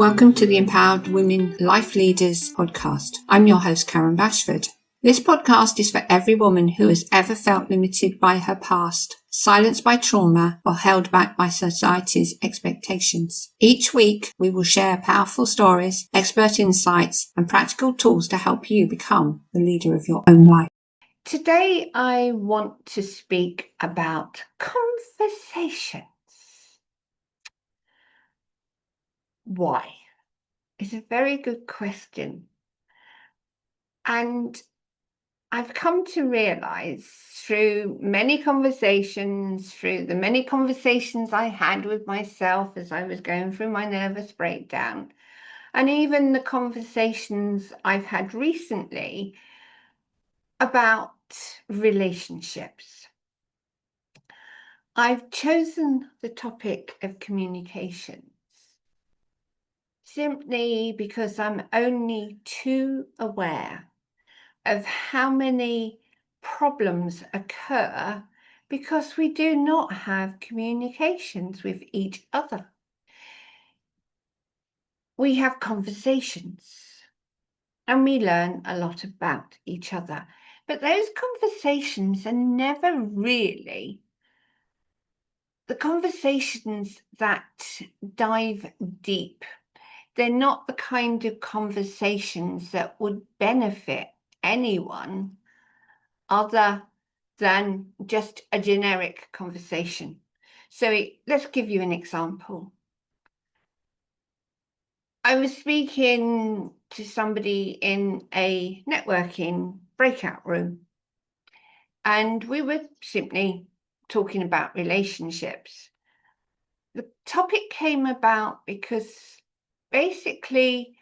Welcome to the Empowered Women Life Leaders podcast. I'm your host, Karen Bashford. This podcast is for every woman who has ever felt limited by her past, silenced by trauma, or held back by society's expectations. Each week, we will share powerful stories, expert insights, and practical tools to help you become the leader of your own life. Today, I want to speak about conversations. Why? It's a very good question. And I've come to realize through many conversations, through the many conversations I had with myself as I was going through my nervous breakdown, and even the conversations I've had recently about relationships. I've chosen the topic of communications simply because I'm only too aware of how many problems occur because we do not have communications with each other. We have conversations and we learn a lot about each other, but those conversations are never really the conversations that dive deep. They're not the kind of conversations that would benefit anyone other than just a generic conversation. So let's give you an example. I was speaking to somebody in a networking breakout room, and we were simply talking about relationships. The topic came about because basically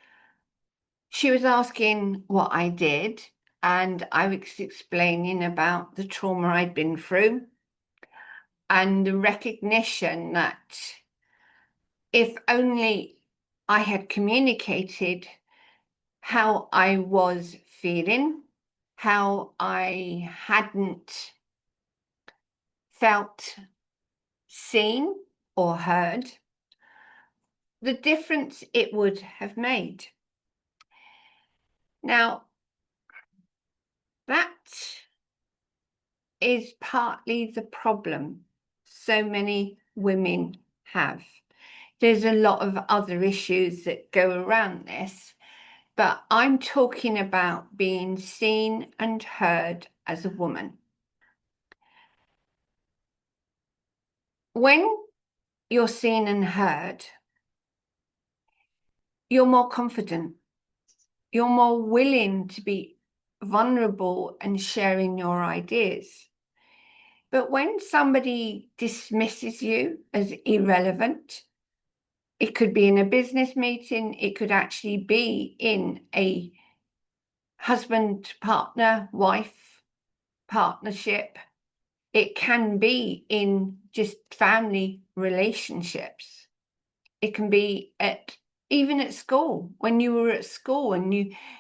she was asking what I did, and I was explaining about the trauma I'd been through and the recognition that if only I had communicated how I was feeling, how I hadn't felt seen or heard, the difference it would have made. Now, that is partly the problem so many women have. There's a lot of other issues that go around this, but I'm talking about being seen and heard as a woman. When you're seen and heard, you're more confident. You're more willing to be vulnerable and sharing your ideas. But when somebody dismisses you as irrelevant, it could be in a business meeting, it could actually be in a husband, partner, wife partnership. It can be in just family relationships. It can be even at school, when you were at school and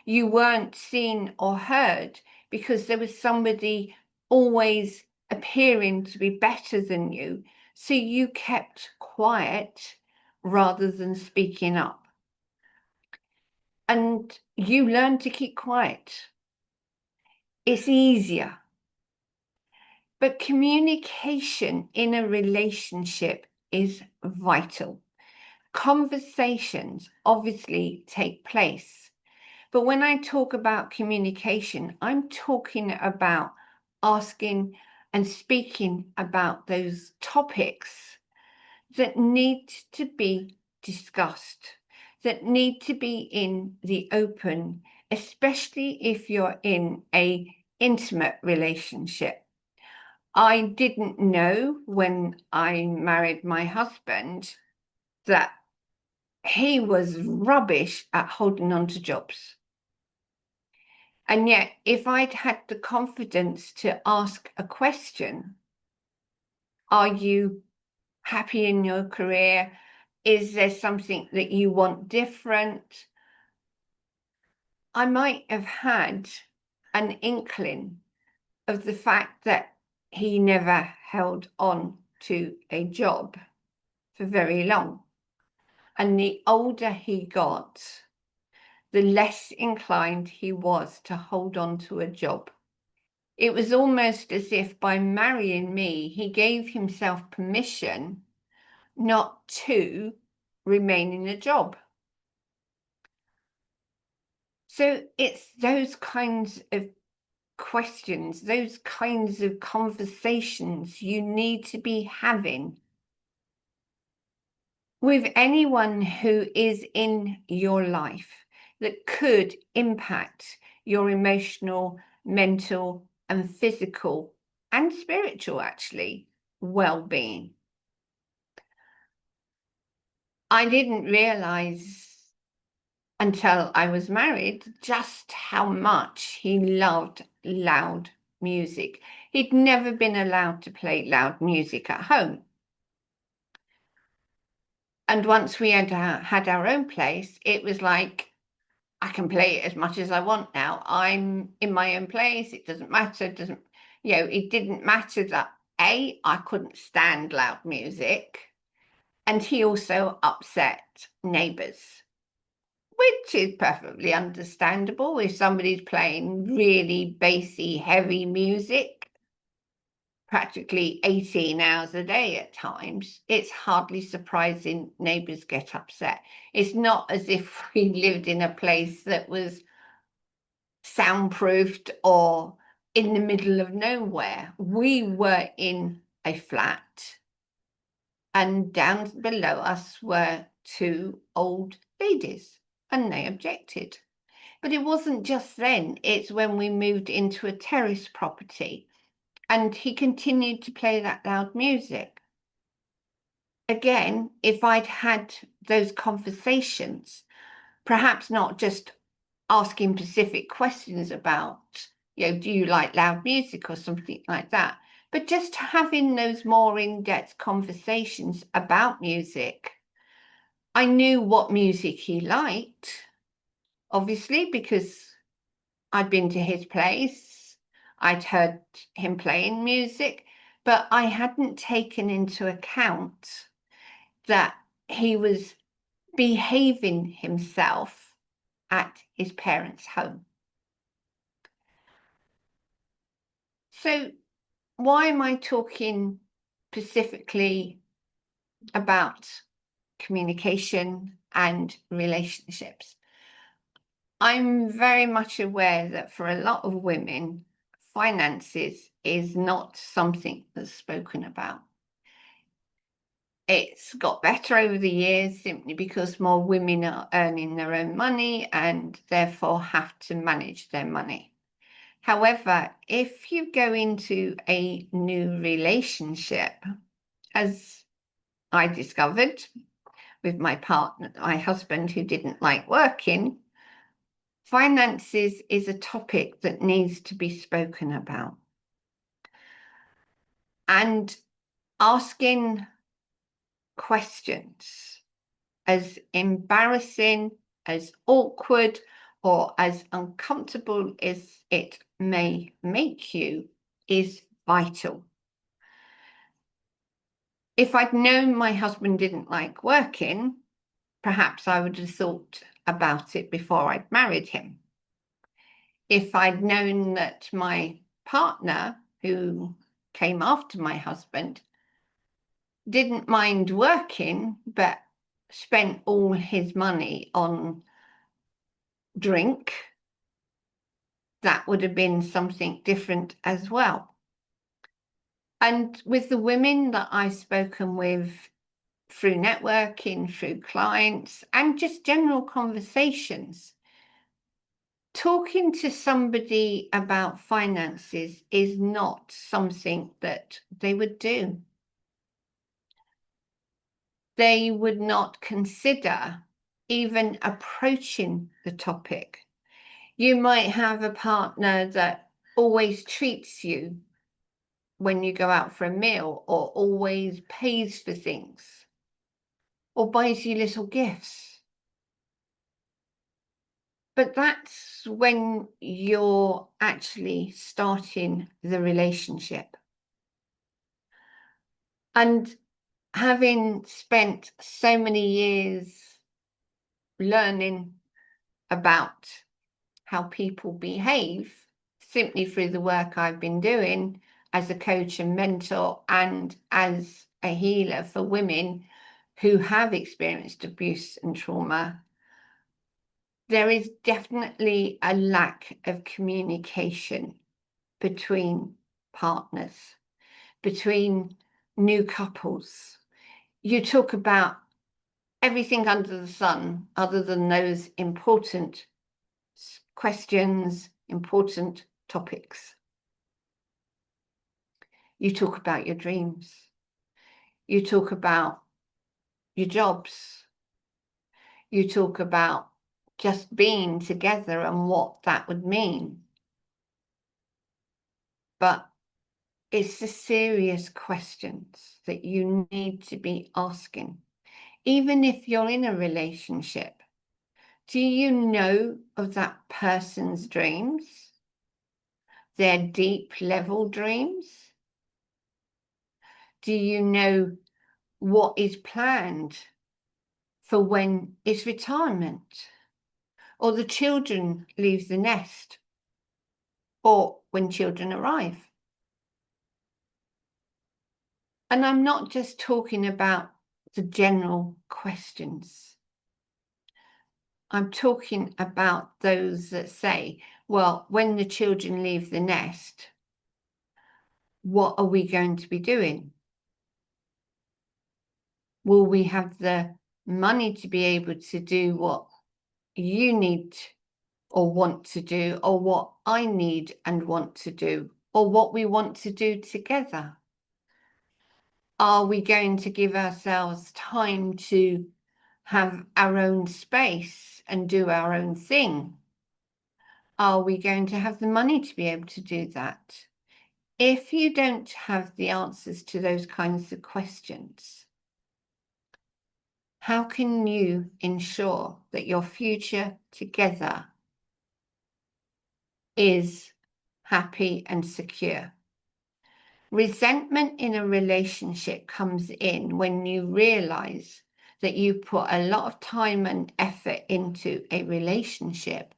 you weren't seen or heard because there was somebody always appearing to be better than you. So you kept quiet rather than speaking up. And you learn to keep quiet. It's easier. But communication in a relationship is vital. Conversations obviously take place. But when I talk about communication, I'm talking about asking and speaking about those topics that need to be discussed, that need to be in the open, especially if you're in an intimate relationship. I didn't know when I married my husband that he was rubbish at holding on to jobs. And yet, if I'd had the confidence to ask a question, are you happy in your career? Is there something that you want different? I might have had an inkling of the fact that he never held on to a job for very long. And the older he got, the less inclined he was to hold on to a job. It was almost as if by marrying me, he gave himself permission not to remain in a job. So it's those kinds of questions, those kinds of conversations you need to be having with anyone who is in your life that could impact your emotional, mental, and physical and spiritual, actually, well-being. I didn't realize until I was married just how much he loved loud music. He'd never been allowed to play loud music at home. And once we had our own place, it was like, I can play it as much as I want now. I'm in my own place. It doesn't matter. It didn't matter that I couldn't stand loud music. And he also upset neighbours, which is perfectly understandable if somebody's playing really bassy, heavy music, practically 18 hours a day at times. It's hardly surprising neighbours get upset. It's not as if we lived in a place that was soundproofed or in the middle of nowhere. We were in a flat, and down below us were two old ladies, and they objected. But it wasn't just then, it's when we moved into a terrace property and he continued to play that loud music. Again, if I'd had those conversations, perhaps not just asking specific questions about, do you like loud music or something like that, but just having those more in-depth conversations about music. I knew what music he liked, obviously, because I'd been to his place, I'd heard him playing music, but I hadn't taken into account that he was behaving himself at his parents' home. So why am I talking specifically about communication and relationships? I'm very much aware that for a lot of women, finances is not something that's spoken about. It's got better over the years simply because more women are earning their own money and therefore have to manage their money. However, if you go into a new relationship, as I discovered with my partner, my husband, who didn't like working, finances is a topic that needs to be spoken about. And asking questions, as embarrassing, as awkward, or as uncomfortable as it may make you, is vital. If I'd known my husband didn't like working, perhaps I would have thought about it before I'd married him. If I'd known that my partner, who came after my husband, didn't mind working, but spent all his money on drink, that would have been something different as well. And with the women that I've spoken with through networking, through clients, and just general conversations, talking to somebody about finances is not something that they would do. They would not consider even approaching the topic. You might have a partner that always treats you when you go out for a meal, or always pays for things, or buys you little gifts. But that's when you're actually starting the relationship. And having spent so many years learning about how people behave simply through the work I've been doing as a coach and mentor and as a healer for women who have experienced abuse and trauma, there is definitely a lack of communication between partners, between new couples. You talk about everything under the sun other than those important questions, important topics. You talk about your dreams. You talk about your jobs. You talk about just being together and what that would mean. But it's the serious questions that you need to be asking. Even if you're in a relationship, do you know of that person's dreams? Their deep level dreams? Do you know what is planned for when it's retirement? Or the children leave the nest? Or when children arrive? And I'm not just talking about the general questions. I'm talking about those that say, well, when the children leave the nest, what are we going to be doing? Will we have the money to be able to do what you need or want to do, or what I need and want to do, or what we want to do together? Are we going to give ourselves time to have our own space and do our own thing? Are we going to have the money to be able to do that? If you don't have the answers to those kinds of questions, how can you ensure that your future together is happy and secure? Resentment in a relationship comes in when you realize that you put a lot of time and effort into a relationship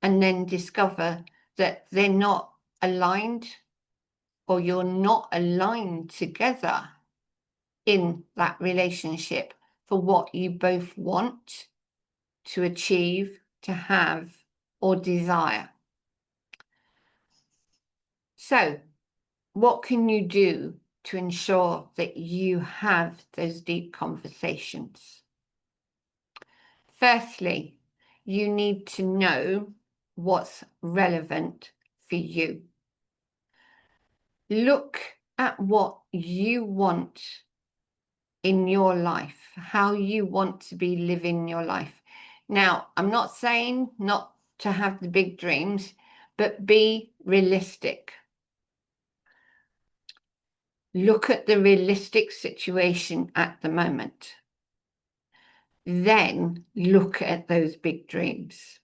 and then discover that they're not aligned, or you're not aligned together in that relationship for what you both want to achieve, to have, or desire. So, what can you do to ensure that you have those deep conversations? Firstly, you need to know what's relevant for you. Look at what you want in your life, how you want to be living your life. Now, I'm not saying not to have the big dreams, but be realistic. Look at the realistic situation at the moment. Then look at those big dreams.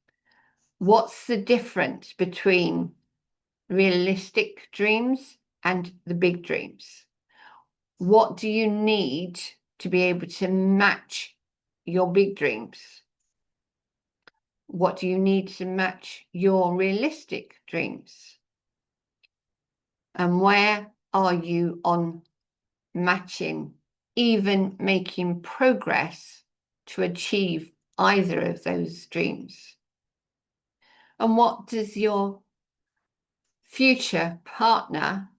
What's the difference between realistic dreams and the big dreams? What do you need to be able to match your big dreams? What do you need to match your realistic dreams? And where are you on matching, even making progress to achieve either of those dreams? And what does your future partner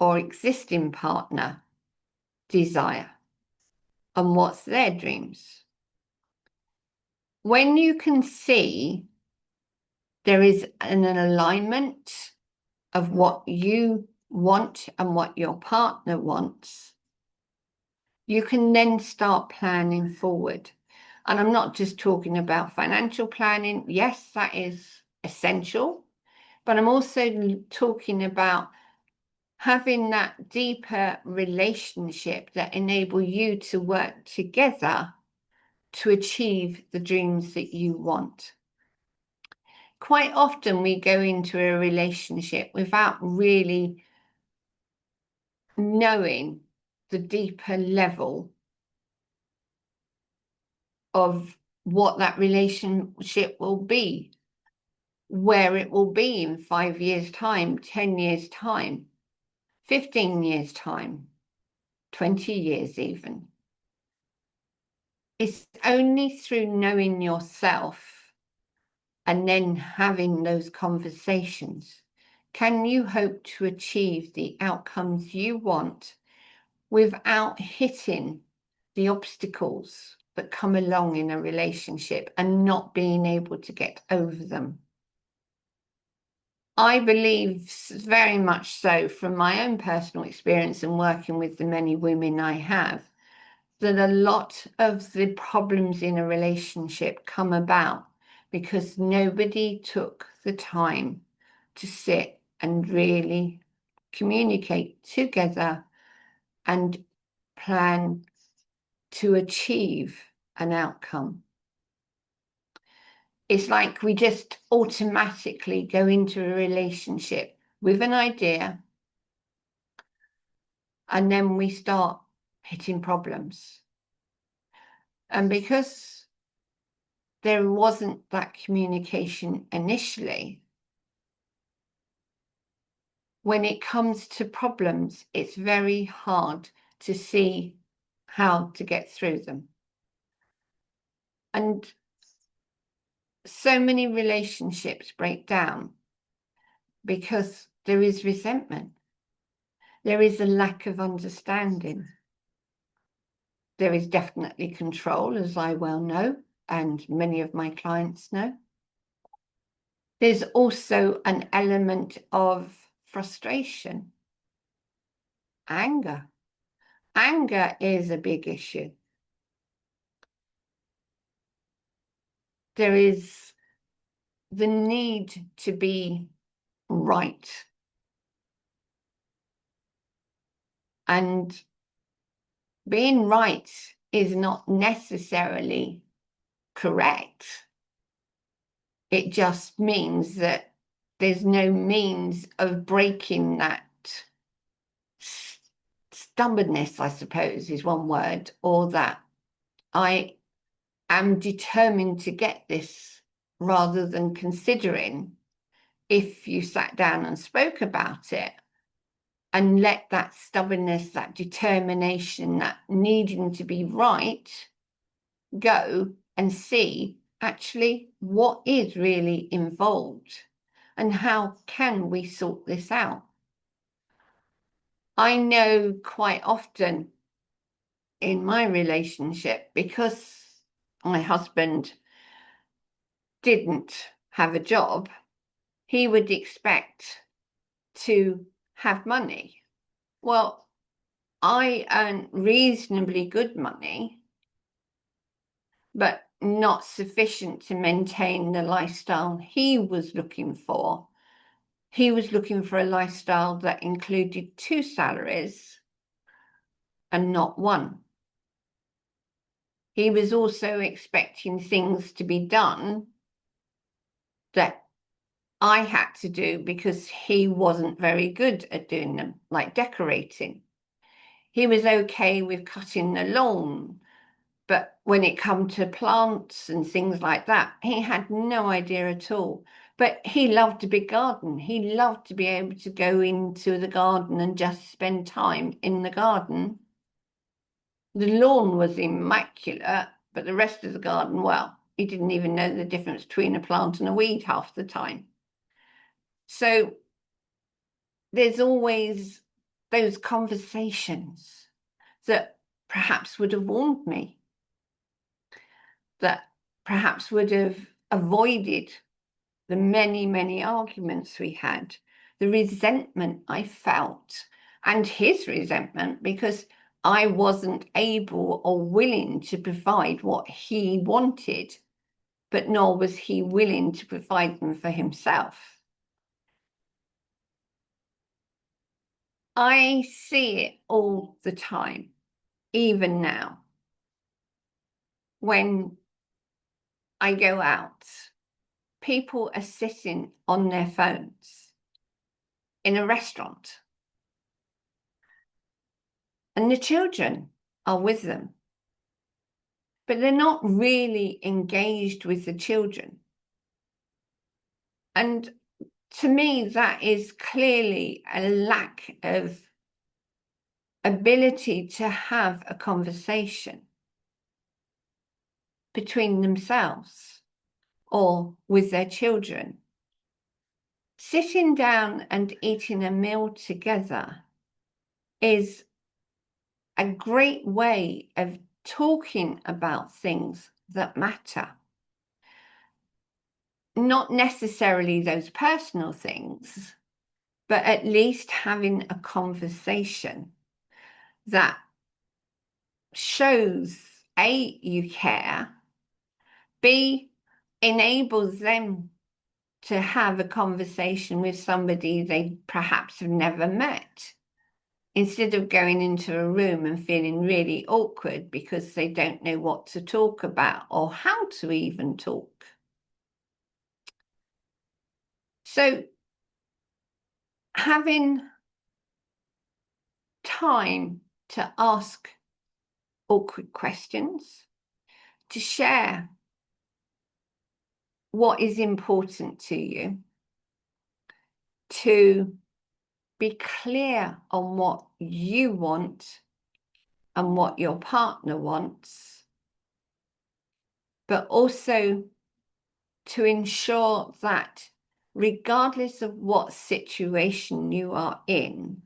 or existing partner desire? And what's their dreams? When you can see there is an alignment of what you want and what your partner wants, you can then start planning forward. And I'm not just talking about financial planning. Yes, that is essential, but I'm also talking about having that deeper relationship that enable you to work together to achieve the dreams that you want. Quite often we go into a relationship without really knowing the deeper level of what that relationship will be, where it will be in 5 years' time, 10 years' time, 15 years' time, 20 years even. It's only through knowing yourself and then having those conversations can you hope to achieve the outcomes you want without hitting the obstacles that come along in a relationship and not being able to get over them. I believe very much so from my own personal experience and working with the many women I have, that a lot of the problems in a relationship come about because nobody took the time to sit and really communicate together and plan to achieve an outcome. It's like we just automatically go into a relationship with an idea and then we start hitting problems. And because there wasn't that communication initially, when it comes to problems, it's very hard to see how to get through them. And so many relationships break down because there is resentment. There is a lack of understanding. There is definitely control, as I well know, and many of my clients know. There's also an element of frustration, anger. Anger is a big issue. There is the need to be right. And being right is not necessarily correct. It just means that there's no means of breaking that stubbornness, I suppose, is one word, or that I am determined to get this, rather than considering if you sat down and spoke about it and let that stubbornness, that determination, that needing to be right go and see actually what is really involved and how can we sort this out. I know quite often in my relationship, because my husband didn't have a job, he would expect to have money. Well, I earn reasonably good money, but not sufficient to maintain the lifestyle he was looking for. He was looking for a lifestyle that included 2 salaries and not 1. He was also expecting things to be done that I had to do because he wasn't very good at doing them, like decorating. He was okay with cutting the lawn, but when it come to plants and things like that, he had no idea at all. But he loved a big garden. He loved to be able to go into the garden and just spend time in the garden. The lawn was immaculate, but the rest of the garden, well, he didn't even know the difference between a plant and a weed half the time. So there's always those conversations that perhaps would have warned me, that perhaps would have avoided the many, many arguments we had, the resentment I felt, and his resentment because I wasn't able or willing to provide what he wanted, but nor was he willing to provide them for himself. I see it all the time, even now. When I go out, people are sitting on their phones in a restaurant. and the children are with them, but they're not really engaged with the children. And to me, that is clearly a lack of ability to have a conversation between themselves or with their children. Sitting down and eating a meal together is a great way of talking about things that matter. Not necessarily those personal things, but at least having a conversation that shows A, you care, B, enables them to have a conversation with somebody they perhaps have never met, instead of going into a room and feeling really awkward because they don't know what to talk about or how to even talk. So having time to ask awkward questions, to share what is important to you, to be clear on what you want and what your partner wants, but also to ensure that regardless of what situation you are in,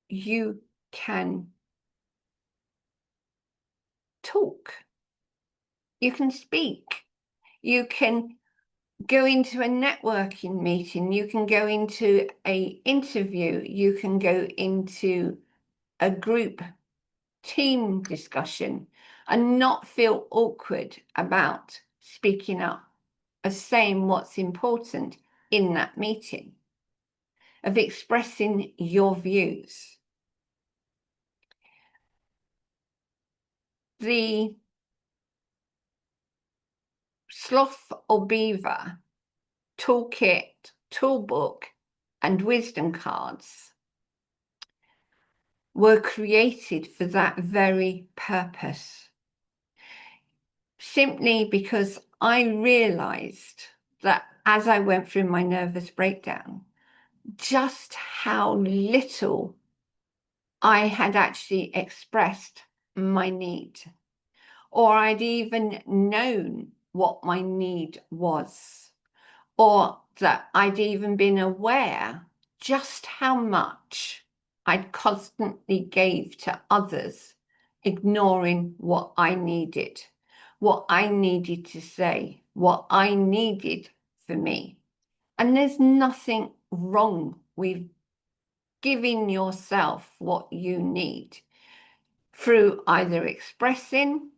you can talk, you can speak, you can go into a networking meeting, you can go into an interview, you can go into a group team discussion and not feel awkward about speaking up, of saying what's important in that meeting, of expressing your views. The Sloth or Beaver toolkit, toolbook, and wisdom cards were created for that very purpose. Simply because I realized that as I went through my nervous breakdown, just how little I had actually expressed my need, or I'd even known what my need was, or that I'd even been aware just how much I'd constantly gave to others, ignoring what I needed to say, what I needed for me. And there's nothing wrong with giving yourself what you need through either expressing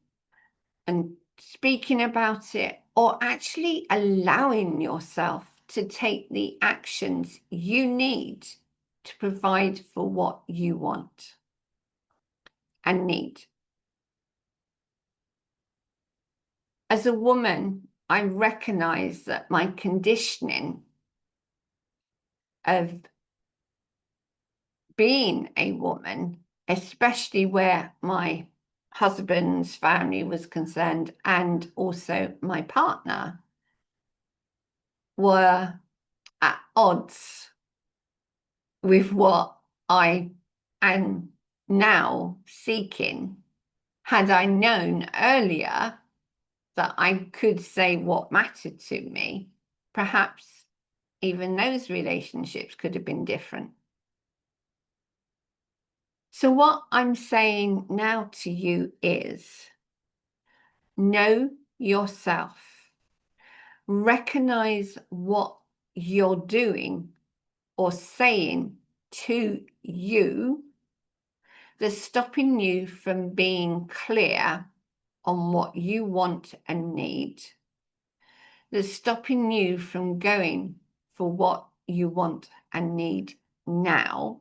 and speaking about it, or actually allowing yourself to take the actions you need to provide for what you want and need. As a woman, I recognize that my conditioning of being a woman, especially where my husband's family was concerned and also my partner, were at odds with what I am now seeking. Had I known earlier that I could say what mattered to me, perhaps even those relationships could have been different. So what I'm saying now to you is, know yourself. Recognize what you're doing or saying to you that's stopping you from being clear on what you want and need, that's stopping you from going for what you want and need now,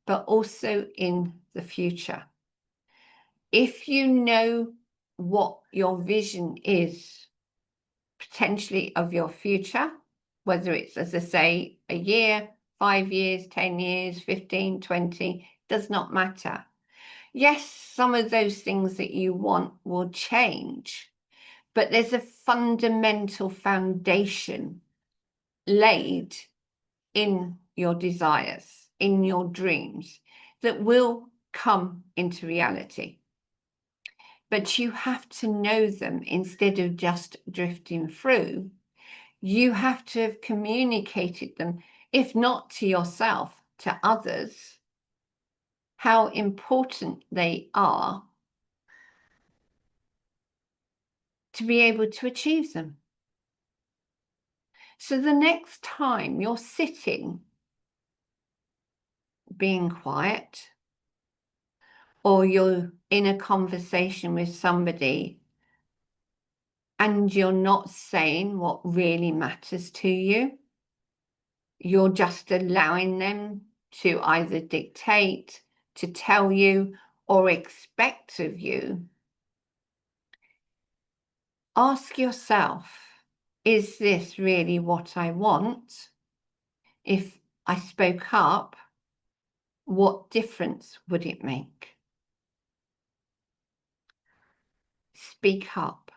but also in the future. If you know what your vision is, potentially of your future, whether it's, as I say, a year, 5 years, 10 years, 15, 20, does not matter. Yes, some of those things that you want will change, but there's a fundamental foundation laid in your desires, in your dreams, that will come into reality. But you have to know them instead of just drifting through. You have to have communicated them, if not to yourself, to others, how important they are to be able to achieve them. So the next time you're sitting, being quiet, or you're in a conversation with somebody and you're not saying what really matters to you, you're just allowing them to either dictate, to tell you, or expect of you, ask yourself, is this really what I want? If I spoke up, what difference would it make? Speak up.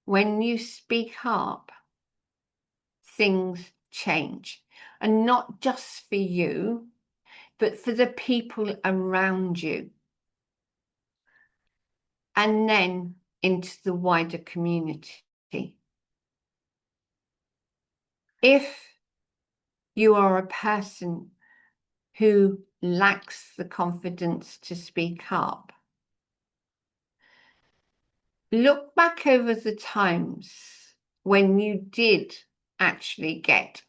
When you speak up, things change. And not just for you, but for the people around you. And then into the wider community. If you are a person who lacks the confidence to speak up, look back over the times when you did actually get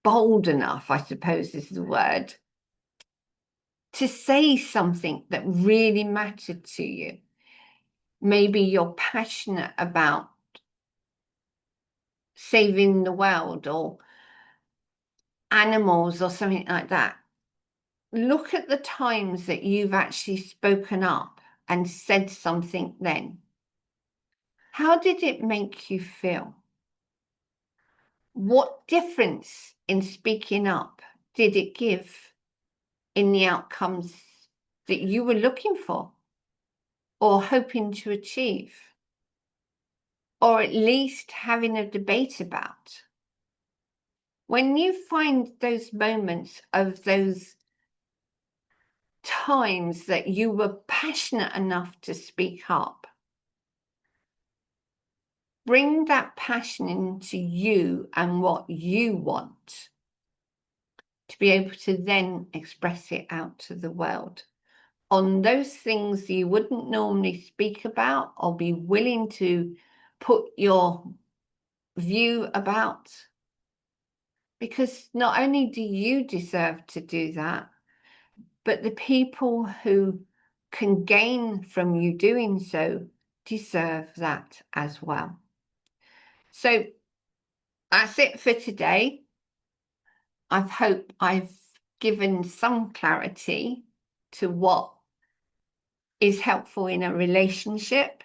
bold enough, I suppose is the word, to say something that really mattered to you. Maybe you're passionate about saving the world or animals or something like that. Look at the times that you've actually spoken up and said something then. How did it make you feel? What difference in speaking up did it give in the outcomes that you were looking for or hoping to achieve, or at least having a debate about? When you find those moments of those times that you were passionate enough to speak up, bring that passion into you and what you want to be able to then express it out to the world on those things you wouldn't normally speak about or be willing to put your view about. Because not only do you deserve to do that, but the people who can gain from you doing so deserve that as well. So that's it for today. I hope I've given some clarity to what is helpful in a relationship,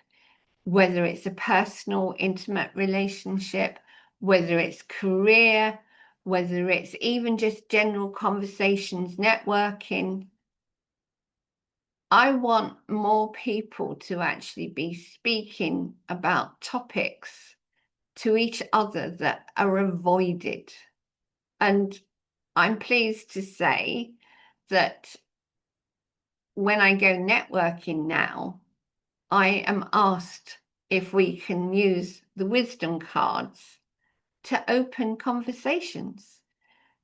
whether it's a personal, intimate relationship, whether it's career, whether it's even just general conversations, networking. I want more people to actually be speaking about topics to each other that are avoided. And I'm pleased to say that when I go networking now, I am asked if we can use the wisdom cards to open conversations,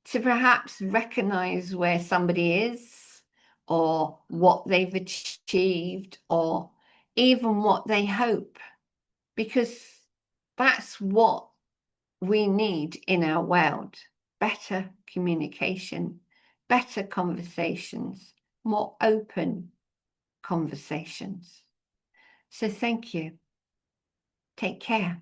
to perhaps recognize where somebody is or what they've achieved or even what they hope, because that's what we need in our world: better communication, better conversations, more open conversations. So thank you. Take care.